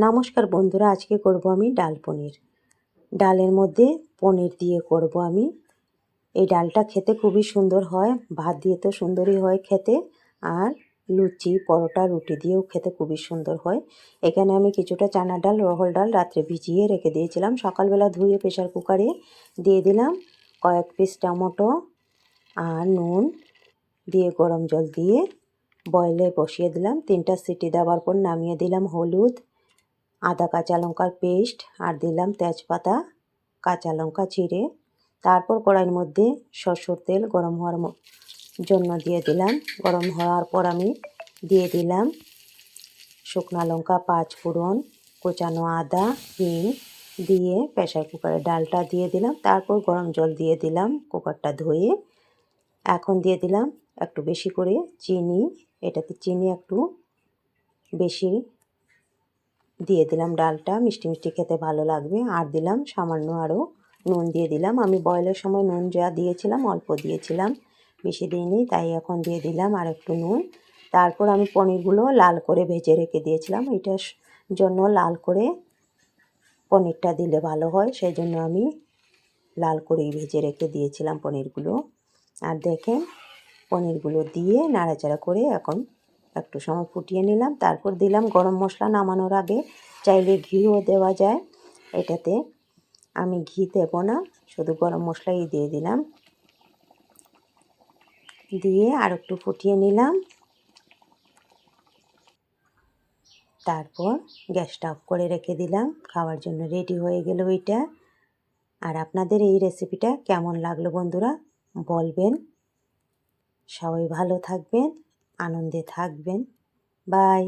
নমস্কার বন্ধুরা, আজকে করব আমি ডাল পনির। ডালের মধ্যে পনির দিয়ে করব আমি। এই ডালটা খেতে খুবই সুন্দর হয়, ভাত দিয়ে তো সুন্দরই হয় খেতে, আর লুচি, পরোটা, রুটি দিয়েও খেতে খুবই সুন্দর হয়। এখানে আমি কিছুটা চানা ডাল, রহল ডাল রাত্রে ভিজিয়ে রেখে দিয়েছিলাম। সকালবেলা ধুয়ে প্রেশার কুকারে দিয়ে দিলাম। কয়েক পিস টমেটো আর নুন দিয়ে গরম জল দিয়ে বয়েলে বসিয়ে দিলাম। 3টা সিটি দেওয়ার পর নামিয়ে দিলাম। হলুদ, আদা কাঁচা লঙ্কার পেস্ট আর দিলাম তেজপাতা, কাঁচা লঙ্কা চিড়ে। তারপর কড়াইয়ের মধ্যে সরষের তেল গরম হওয়ার জন্য দিয়ে দিলাম। গরম হওয়ার পর আমি দিয়ে দিলাম শুকনো লঙ্কা, 5 ফোড়ন, কোচানো আদা, হিং দিয়ে প্রেশার কুকারে ডালটা দিয়ে দিলাম। তারপর গরম জল দিয়ে দিলাম কুকারটা ধুয়ে। এখন দিয়ে দিলাম একটু বেশি করে চিনি, এটাতে চিনি একটু বেশি দিয়ে দিলাম। ডালটা মিষ্টি মিষ্টি খেতে ভালো লাগবে। আর দিলাম সামান্য আরও নুন দিয়ে দিলাম। আমি বয়েলের সময় নুন যা দিয়েছিলাম অল্প দিয়েছিলাম, বেশি দিইনি, তাই এখন দিয়ে দিলাম আর একটু নুন। তারপর আমি পনিরগুলো লাল করে ভেজে রেখে দিয়েছিলাম। এটার জন্য লাল করে পনিরটা দিলে ভালো হয়, সেই জন্য আমি লাল করেই ভেজে রেখে দিয়েছিলাম পনিরগুলো। আর দেখেন পনিরগুলো দিয়ে নাড়াচাড়া করে এখন একটু সময় ফুটিয়ে নিলাম। তারপর দিলাম গরম মশলা। নামানোর আগে চাইলে ঘিও দেওয়া যায়, এটাতে আমি ঘি দেব না, শুধু গরম মশলাই দিয়ে দিলাম। দিয়ে আর একটু ফুটিয়ে নিলাম। তারপর গ্যাসটা অফ করে রেখে দিলাম। খাওয়ার জন্য রেডি হয়ে গেল এটা। আর আপনাদের এই রেসিপিটা কেমন লাগলো বন্ধুরা বলবেন। সবাই ভালো থাকবেন, আনন্দে থাকবেন। বাই।